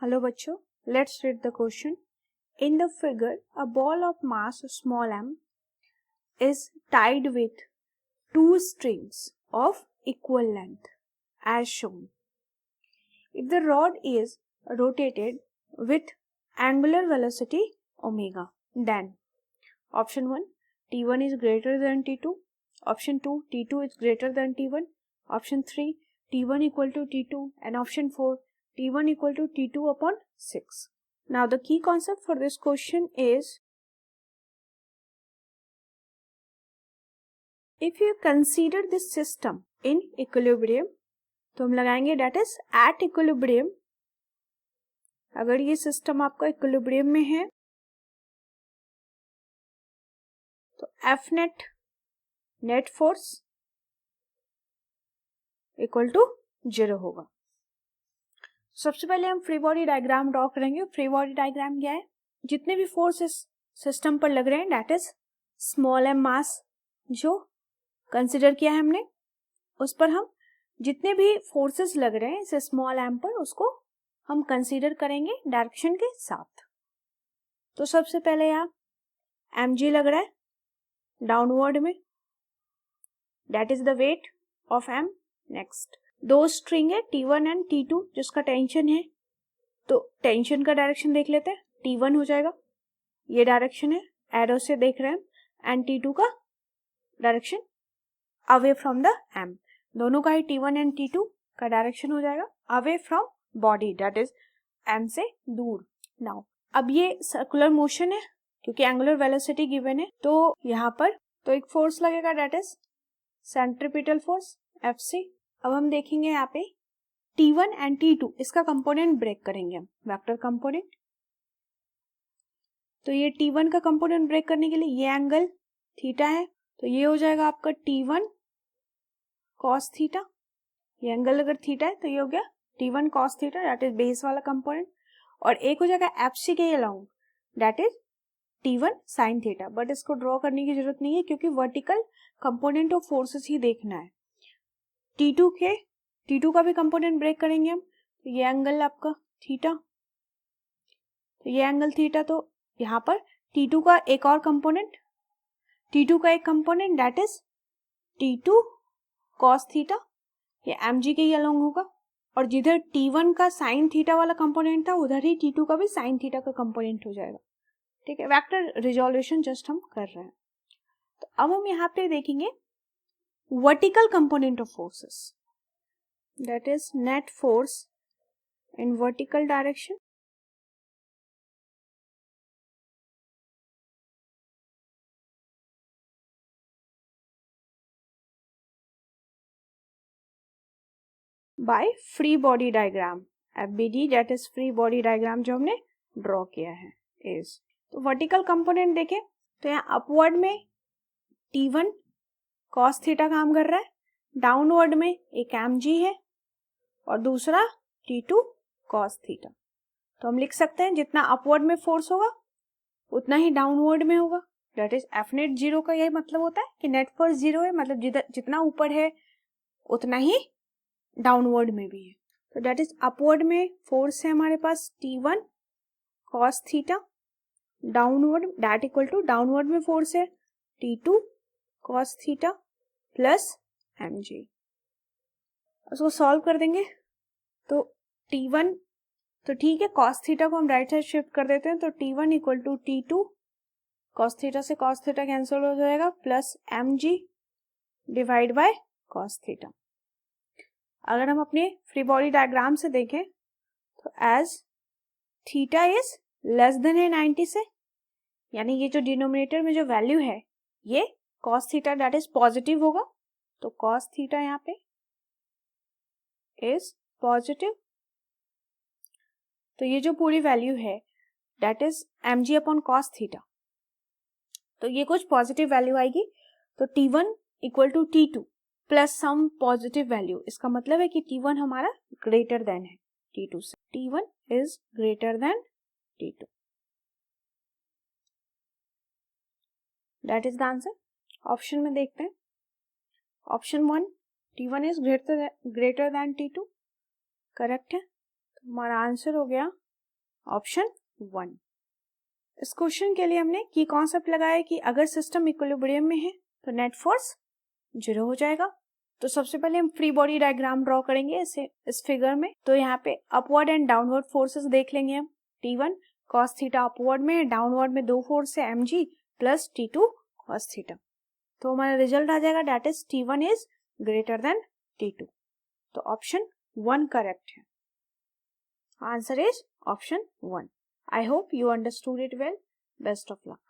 Hello बच्चों, let's read the question. In the figure, a ball of mass small m is tied with two strings of equal length as shown. If the rod is rotated with angular velocity omega, then option 1 T1 is greater than T2, option 2 T2 is greater than T1, option 3 T1 equal to T2, and option 4 T1 equal to T2 upon 6. Now the key concept for this question is, if you consider this system in equilibrium, तो हम लगाएंगे that is at equilibrium. अगर ये system आपका equilibrium में है तो F net force equal to 0 होगा. सबसे पहले हम फ्री बॉडी डायग्राम ड्रॉ करेंगे. फ्री बॉडी डायग्राम क्या है? जितने भी फोर्सेस सिस्टम पर लग रहे हैं दैट इज स्मॉल एम मास जो कंसिडर किया है हमने, उस पर हम जितने भी फोर्सेस लग रहे हैं इस स्मॉल एम पर उसको हम कंसीडर करेंगे डायरेक्शन के साथ. तो सबसे पहले यहाँ mg लग रहा है डाउनवर्ड में, that is the weight of m. Next दो स्ट्रिंग है T1 एंड T2 जिसका टेंशन है, तो टेंशन का डायरेक्शन देख लेते हैं. T1 हो जाएगा, ये डायरेक्शन है एरो से देख रहे हैं, एंड T2 का direction away from the m. दोनों का ही T1 एंड T2 का डायरेक्शन हो जाएगा away from body, that is m से दूर. नाउ अब ये सर्कुलर मोशन है क्योंकि एंगुलर वेलोसिटी गिवन है, तो यहाँ पर तो एक फोर्स लगेगा that is centripetal force Fc. अब हम देखेंगे यहाँ पे T1 एंड T2 इसका कंपोनेंट ब्रेक करेंगे हम, वेक्टर कंपोनेंट. तो ये T1 का कंपोनेंट ब्रेक करने के लिए ये एंगल थीटा है, तो ये हो जाएगा आपका T1 cos थीटा. ये एंगल अगर थीटा है तो ये हो गया T1 cos theta, that is base वाला कंपोनेंट. और एक हो जाएगा Fc के अलाउंग, दैट इज T1 sin थीटा. बट इसको ड्रॉ करने की जरूरत नहीं है क्योंकि वर्टिकल कंपोनेंट ऑफ फोर्सेस ही देखना है. T2 का भी कंपोनेंट ब्रेक करेंगे हम, तो ये एंगल आपका थीटा, तो ये एंगल थीटा. तो यहाँ पर T2 का एक और कंपोनेंट, T2 का एक component that is T2 cos theta, ये mg के ही अलोंग होगा. और जिधर T1 का sin थीटा वाला कंपोनेंट था उधर ही T2 का भी sin थीटा का कंपोनेंट हो जाएगा. ठीक है, वेक्टर रिजोल्यूशन जस्ट हम कर रहे हैं. तो अब हम यहाँ पे देखेंगे vertical component of forces, that is net force in vertical direction. By free body diagram FBD, that is free body diagram जो हमने ड्रॉ किया है इज. तो वर्टिकल कंपोनेंट देखें तो यहाँ अपवर्ड में T1 cos थीटा काम कर रहा है, डाउनवर्ड में एक mg है और दूसरा T2 cos थीटा. तो हम लिख सकते हैं जितना अपवर्ड में फोर्स होगा उतना ही डाउनवर्ड में होगा, दैट इज F नेट 0 का यही मतलब होता है कि नेट फोर्स 0 है, मतलब जितना ऊपर है उतना ही डाउनवर्ड में भी है. तो दैट इज अपवर्ड में फोर्स है हमारे पास T1 cos theta, downward that equal to downward में फोर्स है T2 cos theta plus mg. उसको सॉल्व कर देंगे तो T1 तो ठीक है, cos थीटा को हम राइट साइड शिफ्ट कर देते हैं, तो T1 equal to T2 cos theta से cos थीटा कैंसिल हो जाएगा plus mg divide by cos theta. अगर हम अपने फ्री बॉडी डायग्राम से देखें तो as theta is less than है 90 से, यानी ये जो डिनोमिनेटर में जो वैल्यू है ये cos theta that is positive होगा, तो cos थीटा यहाँ पे इज पॉजिटिव. तो ये जो पूरी वैल्यू है that is mg upon cos theta, तो ये कुछ पॉजिटिव वैल्यू आएगी. तो T1 equal to T2 plus some positive value, इसका मतलब है कि T1 हमारा ग्रेटर देन है T2 से. T1 is greater than T2, that is the answer. Option में देखते हैं. Option 1 T1 is greater than T2 correct है, तो हमारा आंसर हो गया ऑप्शन 1। इस क्वेश्चन के लिए हमने की कॉन्सेप्ट लगाया कि अगर सिस्टम इक्विलिब्रियम में है तो नेट फोर्स 0 हो जाएगा। तो सबसे पहले हम फ्री बॉडी डायग्राम ड्रॉ करेंगे इस फिगर में। तो यहाँ पे अपवर्ड एंड डाउनवर्ड फोर्सेस देख लेंगे हम। T1 cos थीटा अपवर्ड में है, डाउनवर्ड में 2 फोर्स है mg plus T2 cos theta. तो हमारा रिजल्ट आ जाएगा दैट इज T1 is greater than T2। तो ऑप्शन 1 करेक्ट है। Answer is option 1। I hope you understood it well. Best of luck.